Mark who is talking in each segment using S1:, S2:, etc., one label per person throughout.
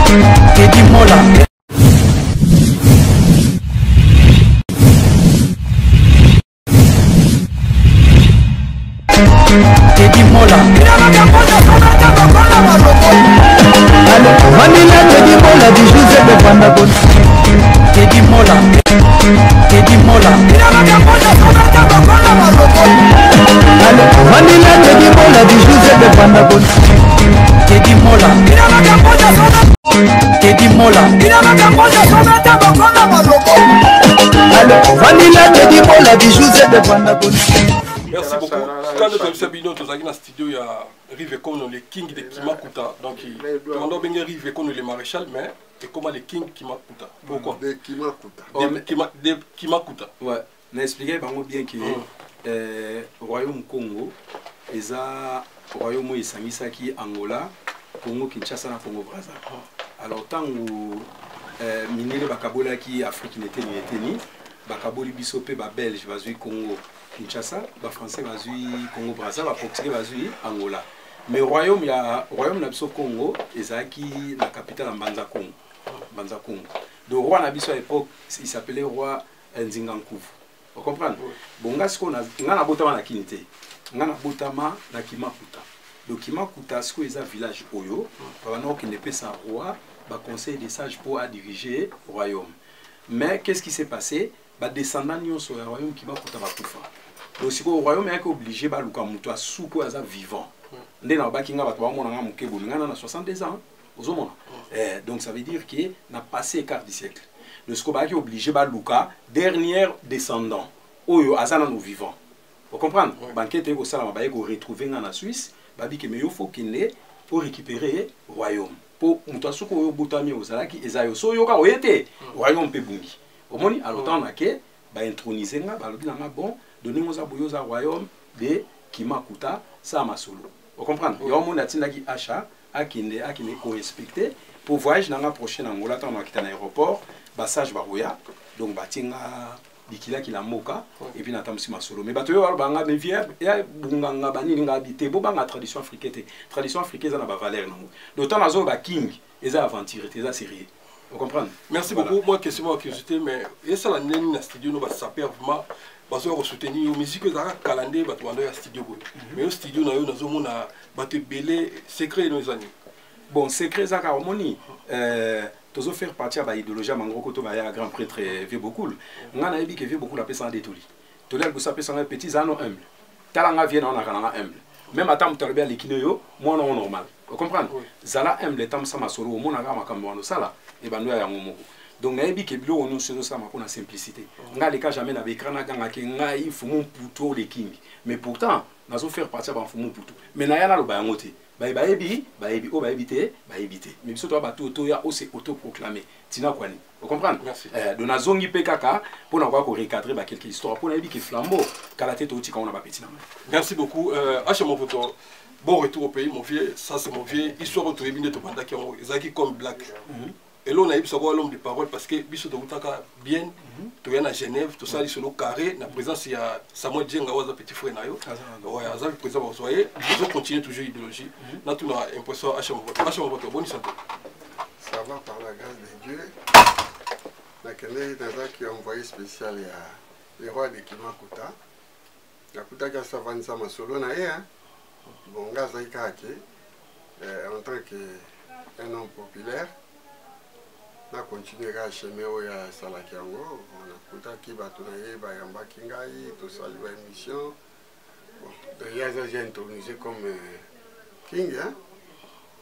S1: Teddy Mola. Teddy Mola. Manila Teddy Mola di Joseph de Pandagon. Teddy Mola. Teddy Mola. Manila Teddy Mola di Joseph de Pandagon. Teddy Mola. Teddy Mola. Manila Teddy Mola di Joseph de Pandagon.
S2: Merci beaucoup. Quand nous avons Bino, nous avons dans le studio, il y a Rive comme le King de Kimakuta. Donc, on a bien Rive comme le Maréchal, mais c'est comme le King Kimakuta. Pourquoi?
S3: De Kimakuta.
S2: De Kimakuta.
S4: Ouais. On a expliqué bien que le Royaume Congo, et ça, Royaume Isangisaki, Angola, Congo Kinshasa, Congo Brazza. Alors, tant que Minere Bakabola qui Afrique n'était ni, Bakaboli Bisopé, Belge, Bazui Congo. Kinshasa, les Français vont Congo Brazza, les Portugais vont Angola. Mais le royaume de Congo, c'est la capitale de Banza Congo. Le roi à l'époque, il s'appelait roi Nzingankouv. Vous comprenez? Bon, on a Botama na Kinité, on a Botama na Kimakuta. Le Kimakuta, c'est un village Oyo, pendant qu'il n'est pas un roi, il conseil des sages pour diriger le royaume. Mais qu'est-ce qui s'est passé? Les descendants sur le royaume Kimakuta va tout faire. Donc, si le royaume est obligé de faire sous quoi vivant. On a 62 ans. Donc, ça veut dire qu'il a passé quart du siècle. Le Skoba est obligé de faire dernier descendant. Oyo azana nous vivants. Vous comprenez? Banquette au salam ba ko retrouver en Suisse, babi que mais il faut qu'il ait pour récupérer le royaume. Pour mutasu ko yo butami ozalaki ezayo so yo ka oyete royaume pe bungi. Omoni alors tant na ke ba introniser nga ba lobi na bon donner aux aboyos au royaume de Kimakuta ça masolo. Vous comprenez? Il y a un monde qui achat à qui est respecté pour voyage dans la prochaine Angola tant qu'on quitte l'aéroport passage baroya donc batinga bikila ki la moka et puis natam si masolo mais bato yo banga me vie ya bunganga bani nga habité bo banga tradition africaine ça na ba valeur nango d'autant nazo ba king eza aventure eza sérieux. Vous comprenez? Merci beaucoup.
S2: Moi question moi curiosité mais et ça la neni na studio no ba saper vraiment bazo ko soutenir musique za calendrier bato bando ya studio boy mais au studio na yo nazo mona bato belé secret nos amis.
S4: Bon secret za ka omoni tozo faire partie ba idéologie mangoko to ba ya grand prêtre vieux beaucoup ngana yebi que vieux beaucoup la personne détoli to le ko saper sans petit zano humble talanga vient on a kana humble même atam tolbe likino yo moi non normal. Vous comprenez? Zala humble tam sama solo mo na ga makambo wana sala e bando ya ngomo. Donc nayebi ke bilo onu sezo sama ko na simplicité nga le cas jamais na écran na ganga ke nga il faut mon puto le king mais pourtant nazo faire partie ba fumu puto mais na yana lo ba ngote baebi o baebité mais biso to ba to ya o se auto proclamer tina kwani. Vous comprenez? De nazongi pe kaka pour na ko recadrer ba quelques histoires pour nayebi ke flambeau kala tete oti ka on a ba petit na.
S2: Merci beaucoup acha mon photo. Bon retour au pays mon vieux, ça c'est mon vieux histoire entre les binde to banda ki ezaki comme black. Et là on a eu savoir l'homme de parole parce que biso de utaka bien to yana Genève tout ça sur le carré la présence il y a Samuel Djenga waza petit frère na yo. Ouais, azali présent vous voyez, ils ont continué toujours idéologie. Là tout a impression acha mon vote bonne santé.
S3: Ça va par la grâce de Dieu. La Kenya qui a envoyé spécial il y a le roi de Kimakuta. Yakuta ka savanza masolo na ye. Bon gaza ikake en tant qu'un homme populaire. Na continuer à chemin où ya salaki yango on a kuta ki bato na ye ba yamba kingai to saluer émission bon déjà j'ai intronisé comme king hein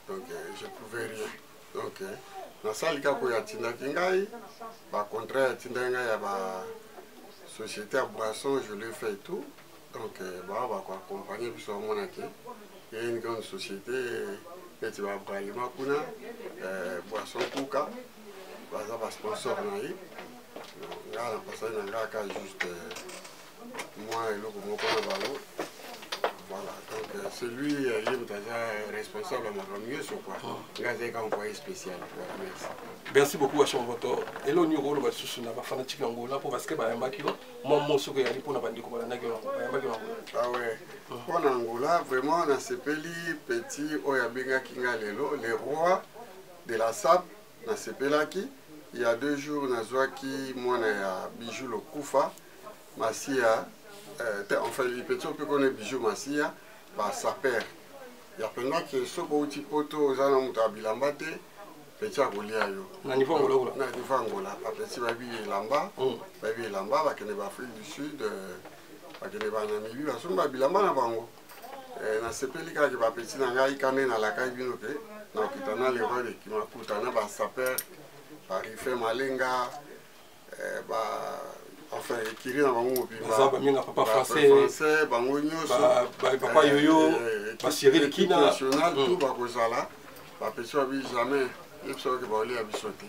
S3: donc je pouvais rien donc na salika ko ya tinda kingai ba contraire tinda ngai ya ba société à boisson je le fais tout donc ba ko accompagner biso mona ke il y a une grande société et tu vas braller makuna boisson kuka baza ba sponsor na yi ngala passer na ngaka juste moi et le moko na balo voilà donc c'est lui il est responsable de mieux sur quoi ngaze ka envoyé spécial voilà
S2: merci beaucoup à son voto et le numéro le va sous na ba fanatique Angola pour parce que ba yamba kilo moi mon soko ya lipo na bandiko ba na ngelo ba yamba kilo
S3: ah ouais pour Angola vraiment na sepeli petit oya benga kinga lelo le roi de la SAP nasepelaki. Il y a 2 jours nazwaki mwana ya Bijou Lokufa Masia enfin il peut être qu'on Bijou Masia par sa père. Il y a pendant que ce petit poteau aux alentours de Bilamba petit à Golia yo.
S2: Na niveau Angola.
S3: Na niveau Angola. Petit babi Lamba, babi Lamba va kene ba Afrique du Sud, va kene ba Namibie, va somba Bilamba na bango. Na sepeli ka ke ba petit na ngai kane na la kai bino ke na kitana le roi de Kimakuta na ba sa père ba rife malenga enfin écrit dans bango puis
S2: ba papa français
S3: bango nyoso
S2: papa yoyo ba Cyril Kina
S3: national tout ba kozala ba petit abi jamais il faut que ba oli abisote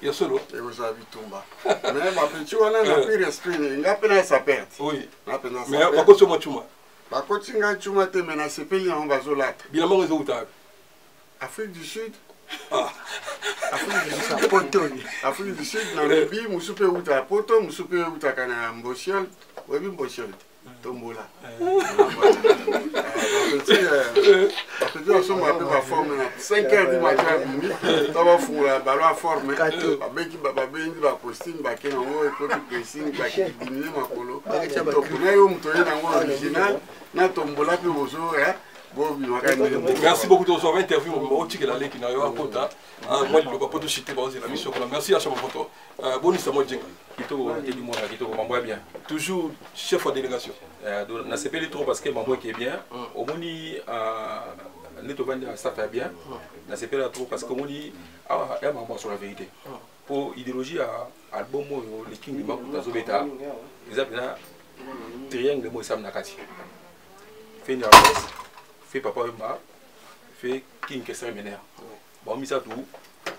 S2: ya solo
S3: et vous avez tomba mais ba petit wana na pire esprit nga pena sa perte
S2: oui
S3: na pena sa
S2: mais ba ko somo chuma
S3: ba ko tinga chuma te mena sepeli na bazolata
S2: bilamba ngo ezokuta
S3: Afrique du Sud.
S2: Afrique
S3: du Sud, Namibie, Moussoupe Outa Poto, Moussoupe Outa Kana Mbosiol, Webi Mbosiol, Tombola. Petit ensemble a fait ma forme 5h du matin, ça va foutre la ballon à forme. Babeki bababendi ba costume ba kena ngo ekoki pressing ba ki diminuer makolo. Donc na yo mutoye na ngo original na Tombola pe bozo ya.
S2: Merci beaucoup de votre interview. Merci à chaque photo. Bonne bien. Toujours chef de délégation.
S4: On a séparé trop parce que maman qui est bien. Au moins, ça fait bien. On a séparé trop parce que il y a maman sur la vérité. Pour idéologie à bon mot, les kings de Makuta Zobeta, ils ont un triangle de Moïse Nakati. Fait une fait papa Wemba, fait King Kessler Ménère. Bon, mis à tout,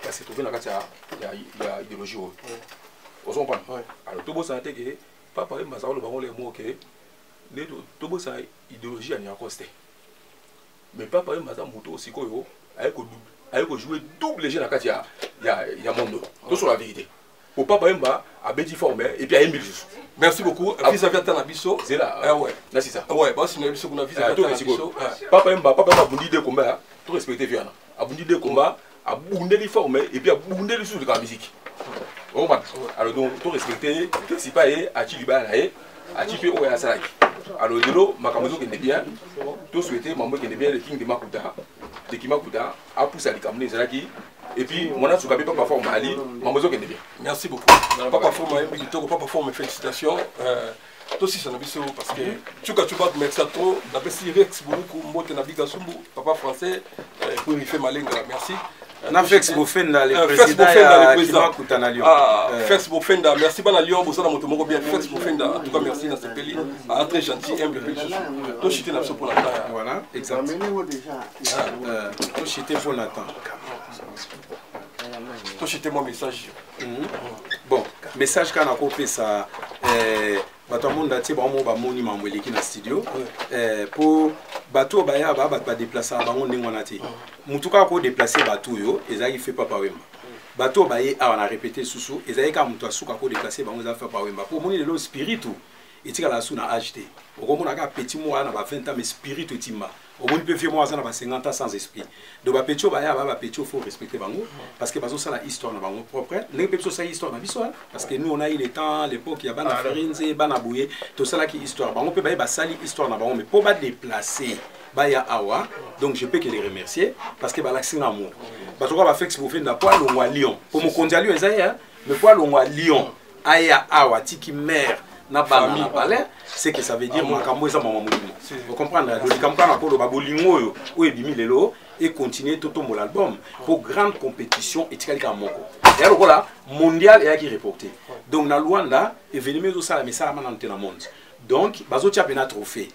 S4: parce que trouvé dans la carte, il y a idéologie. Vous comprenez? Alors, tout le monde sait que papa Wemba, ça va le baron les mots que tout le monde sait idéologie à Niakoste. Mais papa Wemba, ça moto aussi, avec jouer double jeu dans la carte, il y a monde. Tout sur la vérité. Pour papa Wemba, à Betty Formé, et puis à Emile.
S2: Merci beaucoup. Vis-à-vis de Nabiso.
S4: C'est là.
S2: Ouais.
S4: Là, c'est ça.
S2: Ouais, bah, c'est Nabiso qu'on a vis-à-vis de Nabiso.
S4: Papa Mba, Bundi de combat, tout respecté Viana. A Bundi de combat, à Bundi de formé, et puis à Bundi de sous de la musique. Alors, donc, tout respecté, c'est pas à Chiliba, à Chipé ou à Salaki. Alors, de l'eau, Makamozo qui est bien, tout souhaité, maman qui est bien, le king de Makuta, de Kimakuta, a poussé à l'Ikamné Zalaki. Et puis, mon âge, papa forme Ali, Mamozo qui est bien.
S2: Merci beaucoup. Papa forme, félicitations. Toi aussi, ça n'a pas parce que tu as trop, merci à toi. D'après Rex, beaucoup, papa français, pour y faire malinga. Merci.
S5: Nafex Bofenda, le président de Kimakuta Lyon.
S2: Fex Bofenda, merci pas à Lyon, vous avez mon bien. Fex Bofenda, en tout cas, merci dans ce pays. Un très gentil, humble, toi, je t'ai pour la taille.
S5: Voilà, exactement. Toi, j'étais pour Nathan.
S2: Toi, j'étais mon message.
S5: Bon, message qu'on a coupé ça. Tout le monde a dit que dans studio pour bateau baya ba déplacer bango ndengwanati mutuka ko déplacer bateau yo ezali fait papa wemba bateau baye a on a répété susu ezali ka mutu asuka ko déplacer bango za fait papa wemba pour moni le spiritu etika la suna acheter okomona ka petit mois na ba 20 ans mais spiritu etimba omoni pe vieux mois na ba 50 ans sans esprit donc ba petio baya ba petio faut respecter bango parce que bazo ça la histoire na bango propre les petio ça histoire na biso parce que nous on a eu le temps l'époque il y a bana ferinze bana bouye tout ça là qui histoire bango pe ba sali histoire na bango mais pour ba déplacer baya awa donc je peux que les remercier parce que ba l'accent amour bato ko ba fex pour faire na poil au Lyon pour mon kondia lui ezaya mais poil au Lyon aya awa tiki mère na famille palais c'est que ça veut dire makambo eza mama mulimo vous comprenez le campagne pour le babolingo yo o ebimi lelo et continuer tout mon album pour grande compétition et tikalika moko et alors là mondial et qui reporté donc na Luanda événement zo sala mais ça na dans le monde donc bazo tia pena trophée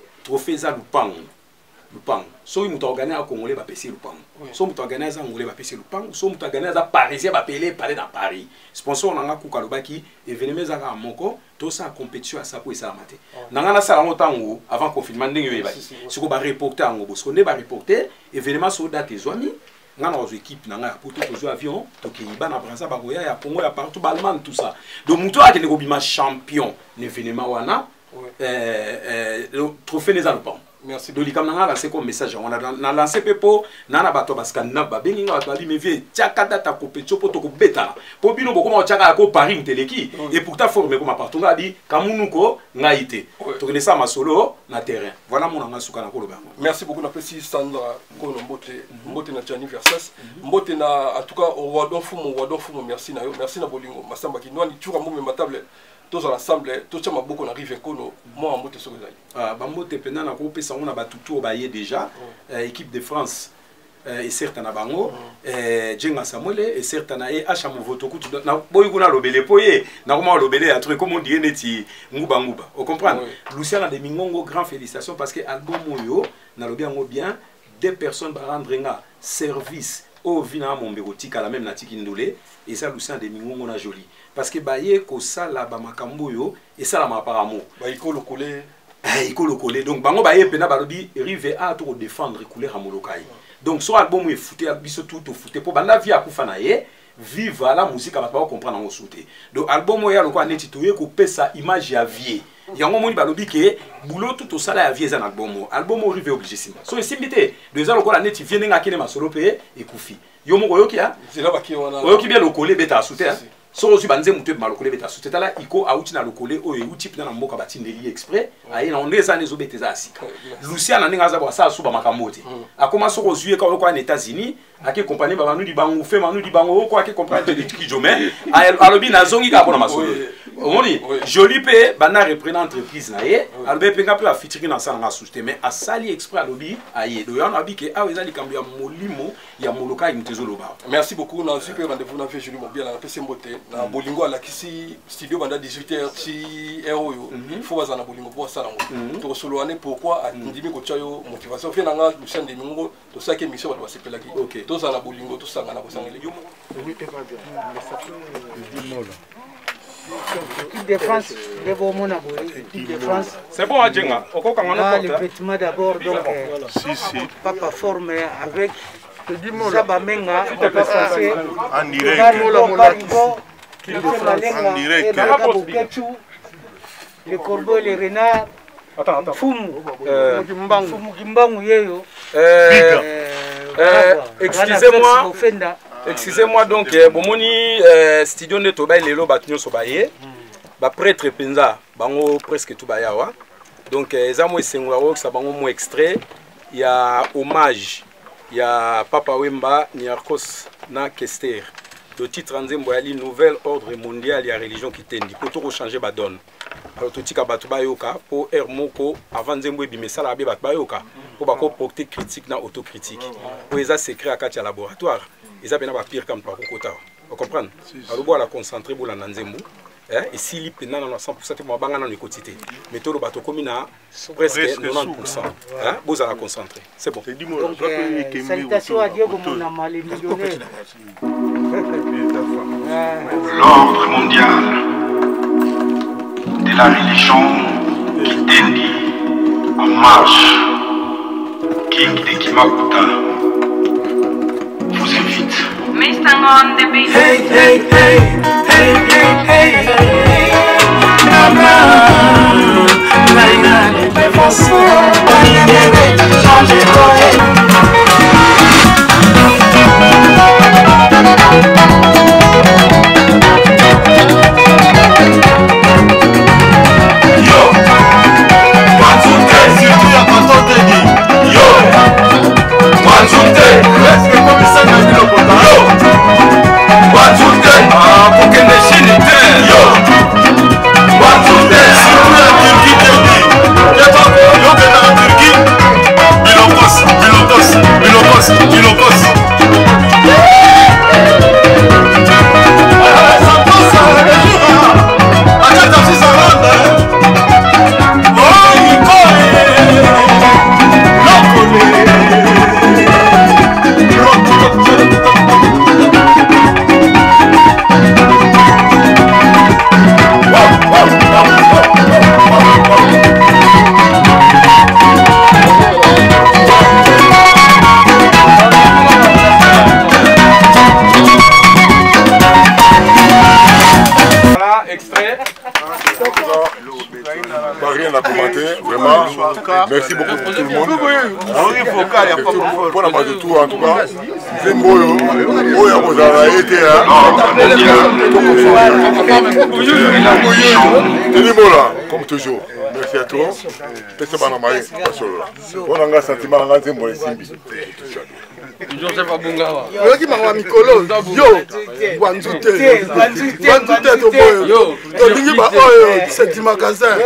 S5: za lupango so mutu organiser à Congolais va passer lupango so mutu organiser à Congolais va passer lupango so mutu organiser à Parisien va payer parler dans Paris sponsor nanga ku kalobaki événement za moko to sa compétition à ça pour ça maté nanga na sala motango avant confinement ndenge yoyeba siko ba reporter ngo bosco ne ba reporter événement so date ezwami ngana aux équipe nanga pour tout avion to ki bana Brazza ba goya ya Congo ya partout balman tout ça donc mutu a ke ko bima champion l'événement wana le trophée les alpins
S2: Merci.
S5: Donc, il a lancé comme message. On a lancé Pepo, Nana Bato Bascandina, Babing, mais vieux, Tchakata, ta compétition pour te bêta. Pour Bino, beaucoup de Tchaka, Paris, Teleki. Et pour ta forme, comme partout, on a dit, Kamunuko, Naïté. Tu connais ça, ma solo, na terrain. Voilà mon angasuka na koloba.
S2: Merci beaucoup, merci Sandra, Kono Mbote, Mbote na Tchani Versas. Mbote na, en tout cas, au Wadon Fumo, merci na yo, merci na Bolingo, Massamba qui nous a dit, tu ramènes ma table. Tous ensemble, tous les beaucoup arrivent Kono, moi en Mbote sur les aïe.
S5: Bambote pendant na groupe ça on a battu tout baillé déjà équipe de France et certains à Bango Djenga Samuel et certains à Achamo Votoku na boy kuna lobele poye na comment lobele a truc comme on dit neti nguba nguba on comprend Luciana de Mingongo grand félicitations parce que album yo na lobi ngo bien des personnes ba rendre nga service au vina mon bérotique à la même natiki ndolé et ça Luciana de Mingongo na joli parce que baye ko ça là ba makambo yo et ça la ma paramo
S2: ba ikolo kolé
S5: il faut le coller donc bango baye pena balobi rive a to défendre couleur amolokai donc so album est fouté biso tout fouté pour banda vie akufa na ye vive la musique ba pas comprendre en souté donc album ya lokwa neti to ye ko pesa image ya vie yango moni balobi ke boulot tout sala ya vie za na album rive obligé sima so esimité deux ans lokwa neti vient nga kine masolo pe et kufi yo moko yoki ya
S2: c'est là ba ki wana
S5: yoki bien le coller beta souté so aussi banze mutu malokole beta so tetala iko auti na lokole oyo uti pina na mboka batindeli exprès ayi na ondeza nezo beteza asika Luciana ninga za bwa sa suba makamoti akoma so kozuye ka ko en États-Unis ake compagnie ba manu di bango fe manu di bango ko ake comprendre de tiki jomé alobi na zongi ka bona masolo omoni joli pe bana reprendre entreprise na ye alobi pe nga pe a featuring na sala nga souté mais a sali exprès alobi ayi do yana abi ke aweza likambo ya molimo ya moloka imtezo loba.
S2: Merci beaucoup na super rendez-vous na Julie Mobile na PC Mbote na Bolingo à la Kisi studio banda 18h si eroyo faut baza na Bolingo pour ça ngo to solo ane pourquoi ndimi ko chayo motivation fait nanga Lucien de Mingo to ça que mission ba sepela ki to ça na Bolingo to sanga na ko sangele yo oui et pas bien
S6: Équipe de France, équipe de France.
S5: C'est bon, Adjenga.
S6: Le vêtement d'abord, donc, Papa forme avec Zabamenga,
S7: en direct.
S6: Les corbeaux, les renards. Fumu Kimbangu Yeyo.
S5: Excusez-moi donc, bomoni studio de Toba lelo batunyo sobaye, ba prêtre penza, bango presque tout bayawa. Donc ezamo esengwa ça bango mo extrait, il y a hommage, il y a Papa Wemba Niarkos na Kester. Le titre nzembo yali nouvel ordre mondial ya religion qui tendi pour tout changer ba donne. Alors tout tika batu bayoka pour moko avant nzembo ebimesala be batu bayoka pour bako porter critique na autocritique. Pour eza secret à katia laboratoire. Ils ont bien pire comme par côté. Vous comprenez? Alors, la concentrer pour la nanzembo. Et si li pena na 100% mo banga na quotité. Mais tout le bateau comme presque 90%. Hein? Vous allez concentrer. C'est bon.
S6: Donc, salutations à Dieu comme on a mal millionnaire.
S8: L'ordre mondial de la religion qui tendit en marche, King de Kimakuta, vous invite.
S9: Mr. On the beat.
S1: Hey, hey, hey, hey, hey, hey, hey. Maman, Laina, les façons, changer Yo, Matsunte, si tu as entendu dire, yo, Matsunte, est-ce que comme ça n'a vu le potin? Yo, Matsunte, pour que les Chine yo, Matsunte, si tu as Turquie te dit, je t'en veux, yo, que dans la Turquie, Bilokos. Ça passe, le jour, à la tête ça rentre.
S7: Pas rien à commenter, vraiment. Merci beaucoup pour tout le monde.
S1: vocal, il n'y a pas de vocal.
S7: Pour la base de tout, en tout cas, c'est beau. Oh, il y a beau, ça a été. Tenez-moi là, comme toujours. Merci à toi. Qu'est-ce que tu as dit? On a un sentiment, on a un sentiment.
S2: Joseph Abungawa.
S3: Yoki mangwa mikolo. Yo. Wanzute. Wanzute to boyo. Yo. To dingi ba oyo c'est magasin.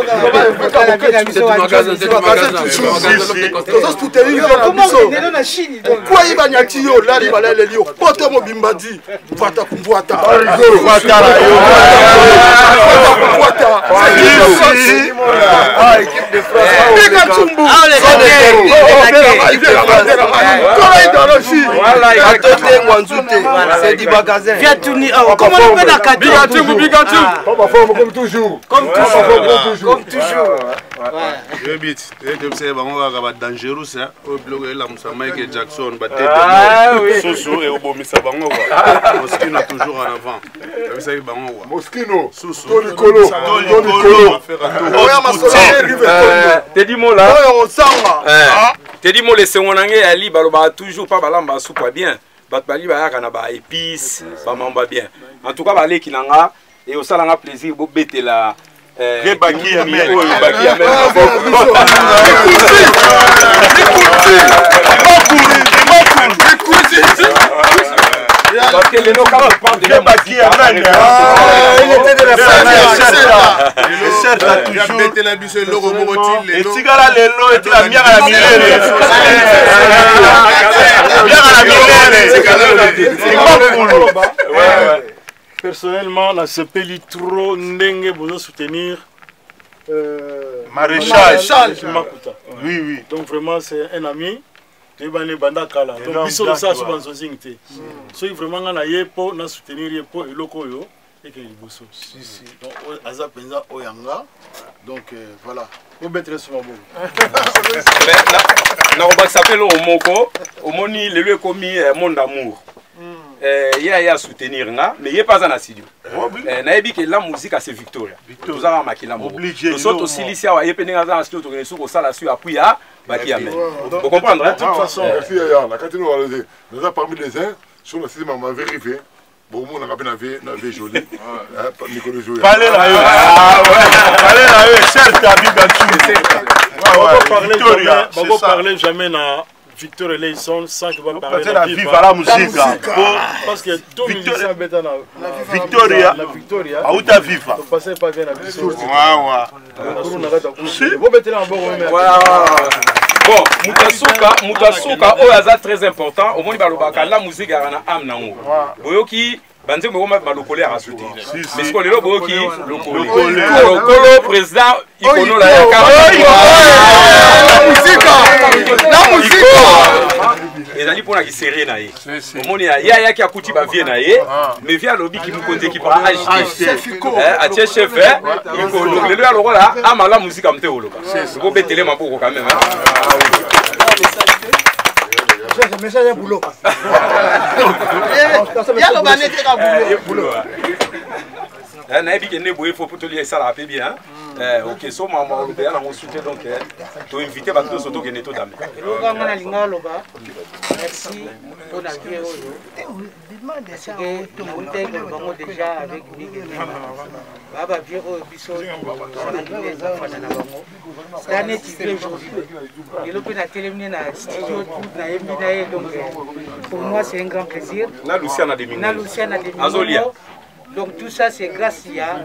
S3: To soutenir na biso. Kwa iba nyati yo la li balele yo. Poto mo bimbadi. Vata kumbuata.
S7: Vata la yo.
S3: Vata.
S7: Ah, équipe de France.
S3: Bika Chumbu.
S1: Voilà, il a tenté Wanzute. C'est du magasin.
S6: Viens tourner. Comment on peut la cadeau?
S7: Comme toujours.
S6: Comme toujours. Comme toujours.
S1: Je bite. Je sais pas, on va dangereux ça. Au blog là, Michael Jackson, Soso et Obomisa Bango. Moschino toujours en avant. Vous savez Bango.
S7: Moschino.
S1: Soso.
S7: Tony Colo.
S5: Teddy Mola. Teddy Mola, c'est mon anglais Ali, baloba toujours pas balamba soupa bien. Bat bali ba kana ba épices, ba mamba bien. En tout cas balé kinanga et au salanga plaisir bo bete la
S1: Rebaki ya mère.
S5: Rebaki ya mère. Parce que les locaux parlent de la musique.
S1: Il était de la famille. Le cerf a toujours bêté la bise le romotil. Et Tigala Lelo était la mienne à la milène.
S10: Personnellement, la CP Litro Ndenge besoin soutenir
S1: Maréchal.
S10: Oui, oui. Donc vraiment, c'est un ami. Donc, biso de ça, souvent, c'est vraiment on a yepo, on a soutenir yepo et lokoyo et que liboso. Donc, Aza Penza Oyanga. Donc voilà. Vous mettez souvent bon.
S5: On va s'appeler au Moko. Au Moni, le lieu commis Monde d'amour. Il y a soutenir, mais il n'y a pas un assidu. Naïbi que la musique c'est Victoria. Nous avons marqué la musique. Nous sommes aussi lycéens, il y a des gens qui ont été sur la suite, puis vous comprenez?
S7: De toute façon, nous avons parmi les uns, sur le système, on va vérifier. Bon, on a bien joli.
S1: Parlez là,
S10: on va parler jamais dans Victor et Leison sans que va parler
S1: de la vie à la musique.
S10: Parce que tout le monde
S1: Victoria. Ah, où t'as viva?
S10: Passez pas bien la vie.
S5: Bon, Moutasuka, c'est très important. Au moins, la musique a un âme. Boyoki, Banze Moma Malokole a rajouté. Mais ce qu'on est là, Boyoki, le président, Ikono la la musique. Les amis pour la qui serré naïe. Au moins, il y a qui a coûté ma vie naïe, mais via lobby qui nous compte qui parle à chef chef, Ikono. Le lieu alors là, à la musique am théolo. C'est beau bêter ma peau quand même.
S6: Le message est boulot. Il y a le banet qui est boulot.
S5: Il faut pour te dire ça bien. Ok, so maman européen a mon soutien donc tu inviter à tous autos qui n'est tout d'âme.
S6: Merci pour la vie. Parce que tout le monde est déjà avec Baba Viro Bisso. C'est un étudiant aujourd'hui. Il a pu la télévision dans le studio, donc pour moi c'est un grand plaisir.
S5: Na Luciana de Mingo.
S6: Donc tout ça c'est grâce à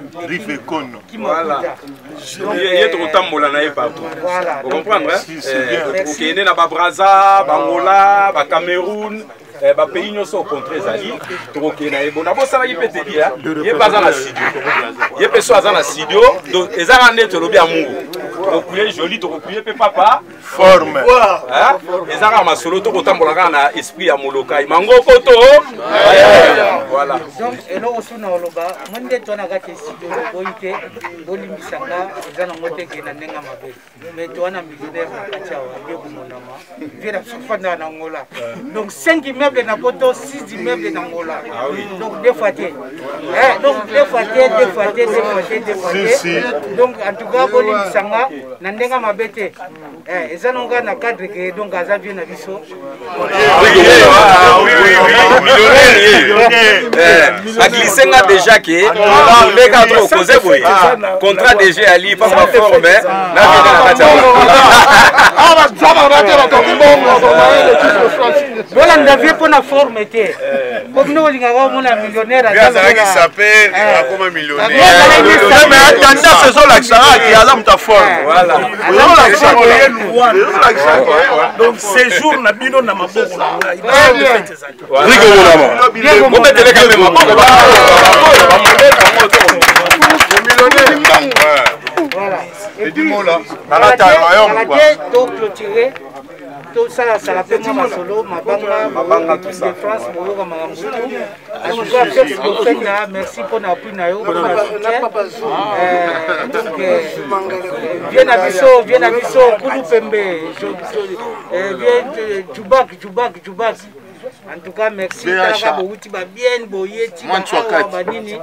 S6: qui m'a
S5: il y a trop de temps partout. Vous comprenez? Ok, il y a Braza, Bangola, Cameroun. Les pays ne sont contre les alliés. Donc, il y a bon d'abord ça va y péter bien. Il y a pas dans la studio. Il y a personne dans la studio. Donc, les arrêtés te l'obéissent amour. Donc, il y a joli, donc il y a papa.
S1: Forme.
S5: Les arrêtés ma solo, donc autant pour la gana esprit à Moloka. Mango koto. Voilà.
S6: Donc, et là aussi na oloba, monde tu na gâté studio boité, bolimbisanga, ezana moté ke na nenga mabe. Mais tu na millionnaire na kachawa, ndio kumonama. Vira sofanda na ngola. Donc 5 immeubles na poto, 6 immeubles na ngola. Donc deux fois. Donc deux fois. Donc en tout cas bolimbisanga na ndenga mabete eza nonga na cadre que donc aza bien na biso
S5: aglissenga déjà que ndeka trop causer boy contrat DG ali pas ma forme na vient na kati
S6: voilà ndavie pour na forme te comme nous linga mona millionnaire
S1: azaki s'appelle comme millionnaire mais attendant ce sont l'accent qui a l'homme ta forme voilà
S10: donc ces jours na bino na maboko na
S6: et puis tout clôturé tout ça la fait moi solo mabanga de France moloka makambutu en tout cas merci pour l'appui na yo pour la soutien donc viens à biso kulu pembe viens Djoubak en tout cas merci bien boyeti banini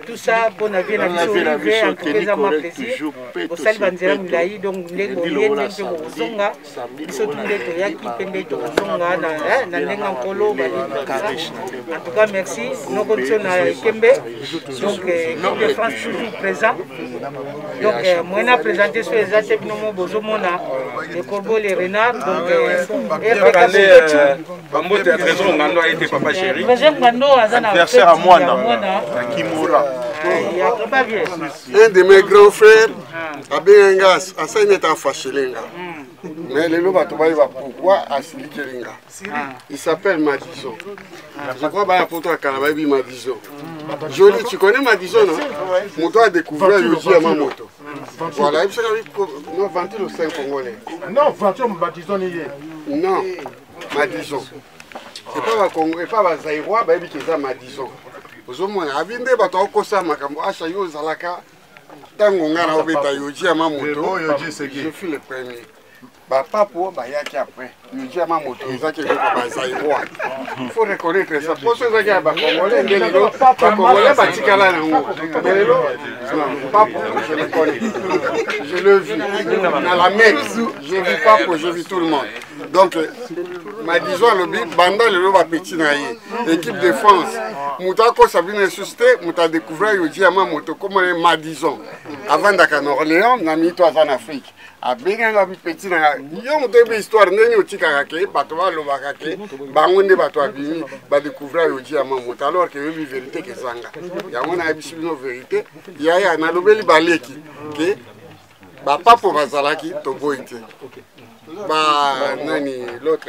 S6: tout ça pour na bien na biso en tout cas ça m'a plaisir au sali banzela milai donc ndeko yende ko zonga biso tunde to yaki pende to zonga na ndenga nkolo bali en tout cas merci nos conditions na Kembe donc l'équipe de France toujours présent donc moi na présenté sur les aspects no bozo mona les corbeaux les renards donc
S5: trésor ngando a été papa chéri
S1: adversaire à moi Kimura
S3: un de mes grands frères abengas asaineta fashelenga mais les loba toba va pourquoi asilikelinga il s'appelle Madison je crois ba poto akala bi Madison joli tu connais Madison non moto a découvert Yoji à ma moto voilà il s'est non vanté le 5 congolais
S7: non vanté Madison
S3: non Madison c'est pas va Congo et pas va Zaïrois ba bi keza Madison ozomona abinde bato okosa makambo acha yo zalaka tango ngana obeta Yoji à ma moto je suis le premier bah papo bah yaki après Yoji à ma moto ça qui est pas Zaïrois il faut reconnaître ça pour ceux qui a ba congolais ndelelo ba congolais ba tikala na ngo ndelelo papo je le connais je le vis dans la mer je vis papo je vis tout le monde donc Madison lobi banda le ba petit na ye équipe de France mutako Sabine susté muta découvert Yoji à ma moto comme Madison avant d'Acan Orléans na mi to en Afrique a benga bi petit na yo moto histoire ndeni otika ke bato ba lobaka ke bango nde bato abimi ba découvrir Yoji à ma moto alors que oui vérité que zanga ya mona bisibino vérité ya na lobeli baleki ke ba papo bazalaki to boite bah nani l'autre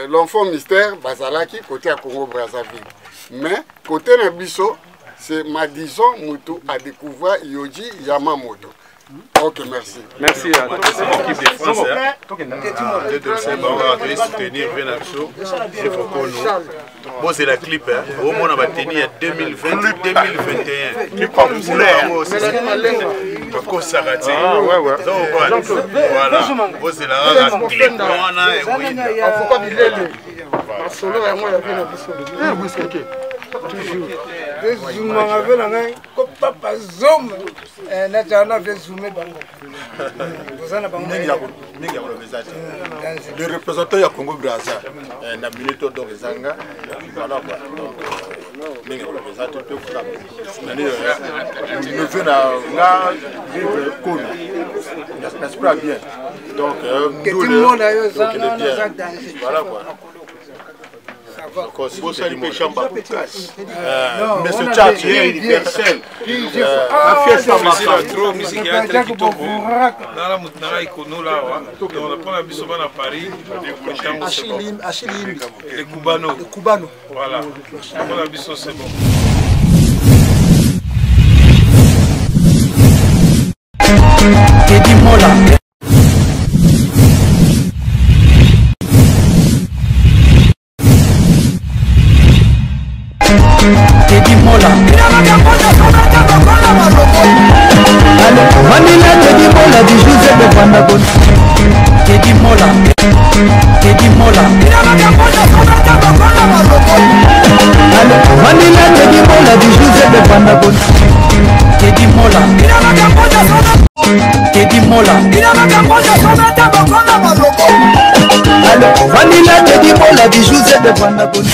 S3: l'enfant mystère bazalaki côté à Congo Brazzaville mais côté na biso c'est Madison Mutu a découvert Yoji Yamamoto. Ok, merci.
S5: Merci à l'équipe de France.
S1: On va soutenir Benacho. Il faut qu'on nous. C'est la clip. Au moins, on va tenir 2020-2021. Clip populaire. Parce ça va être. Voilà. C'est la clip.
S7: Le représentant du Congo Brazza, na minute de Zanga, voilà quoi. Donc, nous venons à vivre cool, n'est-ce pas bien? Donc, nous voilà quoi. Mais ce chat est universel. La fiesta trop musique
S2: les Cubano. Voilà. C'est bon.
S11: Teddy Mola. la bijou c'est de prendre la bonne.